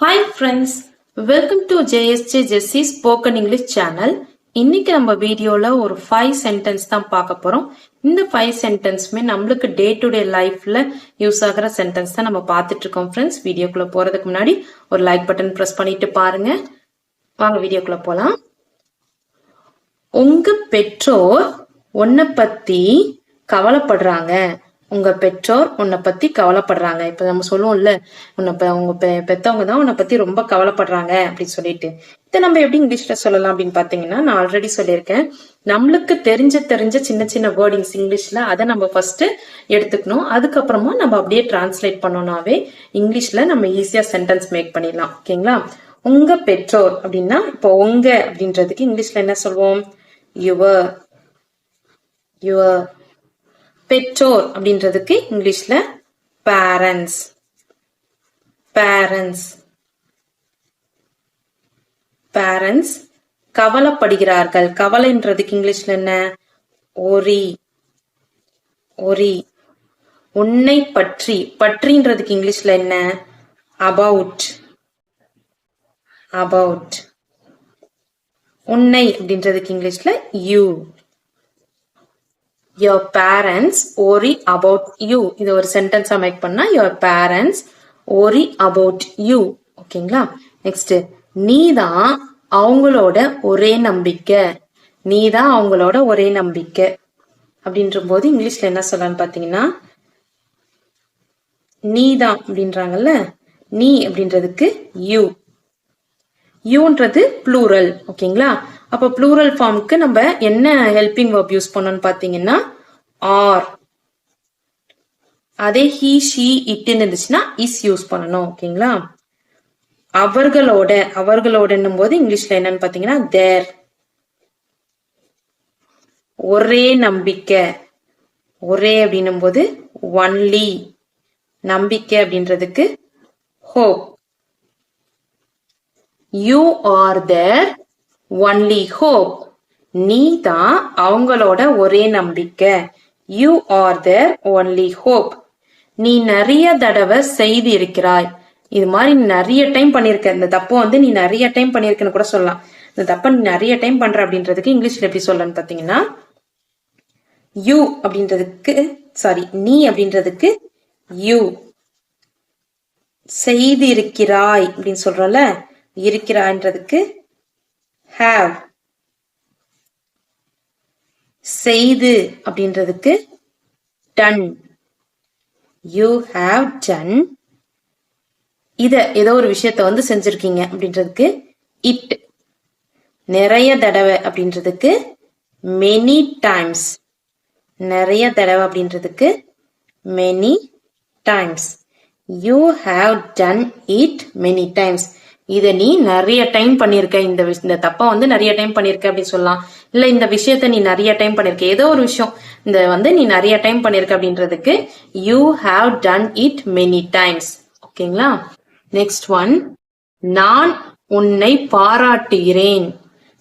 Hi friends, welcome to JSJ Jessie Spoken English channel. இன்னைக்கு நம்ம வீடியோல ஒரு 5 சென்டென்ஸ் தான் பார்க்க போறோம். இந்த 5 சென்டென்ஸ்மே நம்மளுக்கு டே டு டே லைஃப்ல யூஸ் ஆகிற சென்டென்ஸ் தான் நம்ம பார்த்துட்டு இருக்கோம் ஃப்ரெண்ட்ஸ். வீடியோக்குள்ள போறதுக்கு முன்னாடி ஒரு லைக் பட்டன் பிரஸ் பண்ணிட்டு பாருங்க. வாங்க வீடியோக்குள்ள போலாம். உங்க பெற்றோர் உன்னை பத்தி கவலைப்படுறாங்க. உங்க பெற்றோர் உன்னை பத்தி கவலைப்படுறாங்க. இப்ப நம்ம சொல்லுவோம்ல, உங்க பெத்தவங்க தான் உன்னை பத்தி ரொம்ப கவலைப்படுறாங்க அப்படின்னு சொல்லிட்டு. இதை நம்ம எப்படி இங்கிலீஷ்ல சொல்லலாம் அப்படின்னு பாத்தீங்கன்னா, நான் ஆல்ரெடி சொல்லியிருக்கேன், நம்மளுக்கு தெரிஞ்ச சின்ன சின்ன வேர்டிங்ஸ் இங்கிலீஷ்ல அதை நம்ம ஃபர்ஸ்ட் எடுத்துக்கணும். அதுக்கப்புறமா நம்ம அப்படியே டிரான்ஸ்லேட் பண்ணோம்னாவே இங்கிலீஷ்ல நம்ம ஈஸியா சென்டென்ஸ் மேக் பண்ணிடலாம். ஓகேங்களா? உங்க பெற்றோர் அப்படின்னா, இப்போ உங்க அப்படின்றதுக்கு இங்கிலீஷ்ல என்ன சொல்வோம்? யுவர். பெற்றோர் அப்படின்றதுக்கு இங்கிலீஷ்ல பேரண்ட்ஸ். பேரண்ட்ஸ் கவலைப்படுகிறார்கள். கவலைன்றதுக்கு இங்கிலீஷ்ல என்ன? ஒரி. உன்னை பற்றி. பற்றின்றதுக்கு இங்கிலீஷ்ல என்ன? அபவுட். உன்னை அப்படின்றதுக்கு இங்கிலீஷ்ல you. Your parents worry about you. இது ஒரு சென்டென்ஸா மேக் பண்ணா, your parents worry about you. ஓகேங்களா? நெக்ஸ்ட், நீதான் அவங்களோட ஒரே நம்பிக்கை. அப்படின்ற போது இங்கிலீஷ்ல என்ன சொல்லலாம்னு பாத்தீங்கன்னா, நீதான் அப்படின்றாங்கல்ல, நீ அப்படின்றதுக்கு யூ. யூன்றது ப்ளூரல். ஓகேங்களா? அப்ப ப்ளூரல் ஃபார்முக்கு நம்ம என்ன ஹெல்பிங் வெர்ப் யூஸ் பண்ணோம்னு பாத்தீங்கன்னா, ஆர். அதே ஹி, ஷி, இட்னு இருந்துச்சுன்னா இஸ் யூஸ் பண்ணணும். ஓகேங்களா? அவர்களோட போது இங்கிலீஷ்ல என்னன்னு பாத்தீங்கன்னா தேர். ஒரே நம்பிக்கை. ஒரே அப்படின்னும் போது ஒன்லி. நம்பிக்கை அப்படின்றதுக்கு hope. You are their only hope. நீ தான் அவங்களோட ஒரே நம்பிக்கை. You are their only hope. நீ நிறைய தடவை செய்து இருக்கிறாய். இது மாதிரி நிறைய டைம் பண்ணிருக்க. இந்த தப்ப நீ நிறைய டைம் பண்ணிருக்கன்னு கூட சொல்லலாம். இந்த தப்ப நீ நிறைய டைம் பண்ற அப்படின்றதுக்கு இங்கிலீஷ்ல எப்படி சொல்லணும்னு பாத்தீங்கன்னா, யூ அப்படின்றதுக்கு நீ அப்படின்றதுக்கு யூ. செய்து இருக்கிறாய் அப்படின்னு சொல்றோம்ல, இருக்கிறாய்ன்றதுக்கு have. செய்து அப்படின்றதுக்கு done. You have done. ஏதோ ஒரு விஷயத்த செஞ்சிருக்கீங்க அப்படின்றதுக்கு it. நிறைய தடவை அப்படின்றதுக்கு many times. நிறைய தடவை அப்படின்றதுக்கு many times. You have done it many times. இத நீ நிறைய டைம் பண்ணிருக்க. இந்த தப்பா நிறைய டைம் பண்ணிருக்க அப்படின்னு சொல்லலாம். இல்ல இந்த விஷயத்த நீ நிறைய டைம் பண்ணிருக்க. ஏதோ ஒரு விஷயம் நீ நிறைய டைம் பண்ணிருக்க அப்படின்றதுக்கு you have done it many times. ஓகேங்களா? நெக்ஸ்ட் ஒன், நான் உன்னை பாராட்டுகிறேன்.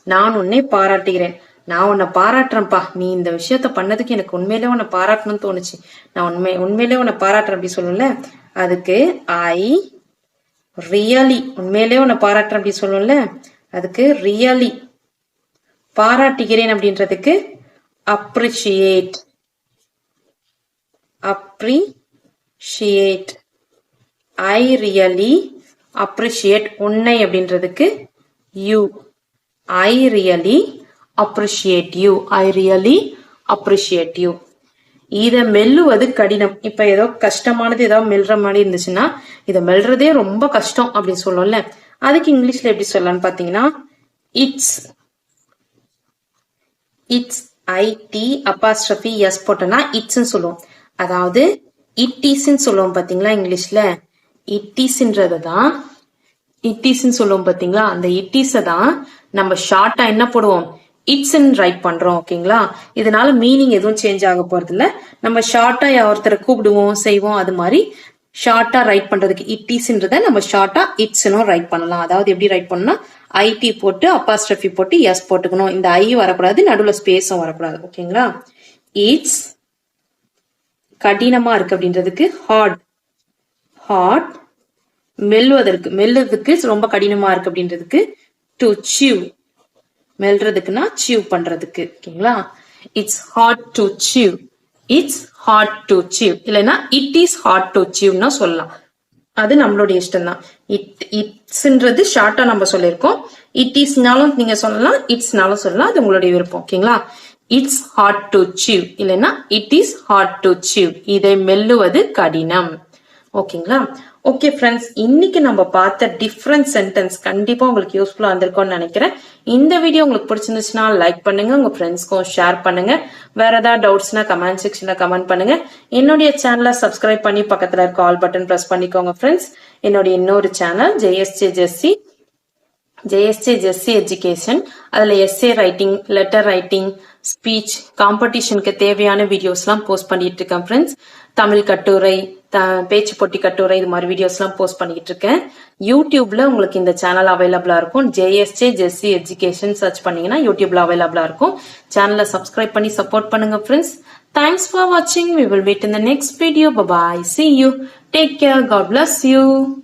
நான் உன்னை பாராட்டுறேன்ப்பா. நீ இந்த விஷயத்த பண்ணதுக்கு எனக்கு உண்மையிலே உன்னை பாராட்டணும்னு தோணுச்சு. நான் உண்மையிலே உன்னை பாராட்டுறேன் அப்படி சொல்லல. அதுக்கு ஐ ரியலி. உண்மையிலே உன்னை பாராட்டுறேன் அப்படி சொல்லும்ல, அதுக்கு ரியலி. பாராட்டுகிறேன் அப்படின்றதுக்கு அப்ரிஷியேட். I really appreciate. உன்னை அப்படின்றதுக்கு you. I really appreciate you. இத மெல்லுவது கடினம். இப்ப ஏதோ கஷ்டமானது ஏதோ மெல்ற மாதிரி இருந்துச்சுன்னா, இத மெல்றதே ரொம்ப கஷ்டம் அப்படின்னு சொல்லும்ல, அதுக்கு இங்கிலீஷ்ல எப்படி சொல்லலாம்னு பாத்தீங்கன்னா, இட்ஸ். IT அப்போஸ்ட்ரோபி எஸ் போட்டோம்னா இட்ஸ்ன்னு சொல்லுவோம். அதாவது இட் இஸ்ன்னு சொல்லுவோம் பாத்தீங்களா இங்கிலீஷ்ல. இட்டிஸ்ன்னு சொல்லுவோம் பாத்தீங்களா. அந்த இட்டிஸ தான் நம்ம ஷார்ட்டா என்ன போடுவோம்? இட்ஸ் ரைட் பண்றோம். ஓகேங்களா? இதனால மீனிங் எதுவும் சேஞ்ச் ஆக போறது இல்ல. நம்ம ஷார்ட்டா ஒருத்தரை கூப்பிடுவோம், செய்வோம். அது மாதிரி ஷார்ட்டா ரைட் பண்றதுக்கு இட்டிஸ்ன்றத நம்ம ஷார்ட்டா இட்ஸ்னும் ரைட் பண்ணலாம். அதாவது எப்படி ரைட் பண்ணா, ஐடி போட்டு அப்போஸ்ட்ரோபி போட்டு எஸ் போட்டுக்கணும். இந்த ஐ வரக்கூடாது, நடுவுல ஸ்பேஸும் வரக்கூடாது. ஓகேங்களா? இட்ஸ் கடினமா இருக்கு அப்படின்றதுக்கு ஹார்ட். மெல்லுறதுக்கு ரொம்ப கடினமா இருக்கு அப்படின்றதுக்கு டு chew. மெல்றதுக்குன்னா chew பண்றதுக்கு. ஓகேங்களா? It's hard to chew. It's hard to chew. இல்லைன்னா it is hard to chewன்னா சொல்லலாம். அது நம்மளுடைய இஷ்டம் தான். இட்ஸ்ன்றது ஷார்ட்டா நம்ம சொல்லியிருக்கோம். இட் இஸ்னாலும் நீங்க சொல்லலாம், இட்ஸ்னாலும் சொல்லலாம். அது உங்களுடைய விருப்பம். ஓகேங்களா? It's hard to chew. இல்லைன்னா it is hard to chew. இதை மெல்லுவது கடினம். ஓகேங்களா? ஓகே ஃப்ரெண்ட்ஸ், இன்னைக்கு நம்ம பார்த்த டிஃப்ரெண்ட் சென்டென்ஸ் கண்டிப்பா உங்களுக்கு யூஸ்ஃபுல்லா இருந்திருக்கும்னு நினைக்கிறேன். இந்த வீடியோ உங்களுக்கு பிடிச்சிருந்துச்சுன்னா லைக் பண்ணுங்க, உங்க ஃப்ரெண்ட்ஸ்க்கும் ஷேர் பண்ணுங்க. வேற ஏதாவது டவுட்ஸ்னா கமெண்ட் செக்ஷன்ல கமெண்ட் பண்ணுங்க. என்னுடைய சேனலை சப்ஸ்கிரைப் பண்ணி பக்கத்துல இருக்க ஆல் பட்டன் பிரஸ் பண்ணிக்கோங்க ஃப்ரெண்ட்ஸ். என்னுடைய இன்னொரு சேனல் ஜேஎஸ்ஜே ஜெஸ்ஸி எஜுகேஷன். அதுல SA writing, letter writing, speech காம்படிஷனுக்கு தேவையான வீடியோஸ்லாம் போஸ்ட் பண்ணிட்டு இருக்கேன் ஃப்ரெண்ட்ஸ். தமிழ் கட்டுரை, பேச்சு போட்டி கட்டுரை, இது மாதிரி வீடியோஸ்லாம் போஸ்ட் பண்ணிட்டு இருக்கேன். யூடியூப்ல உங்களுக்கு இந்த சேனல் அவைலபிளா இருக்கும். ஜேஎஸ்ஜே ஜெஸ்ஸி எஜுகேஷன் சர்ச் பண்ணீங்கன்னா யூடியூப்ல அவைலபிளா இருக்கும். சேனலை சப்ஸ்கிரைப் பண்ணி சப்போர்ட் பண்ணுங்க friends. Thanks for watching. We will meet in the next video. Bye bye. See you. Take care. God bless you.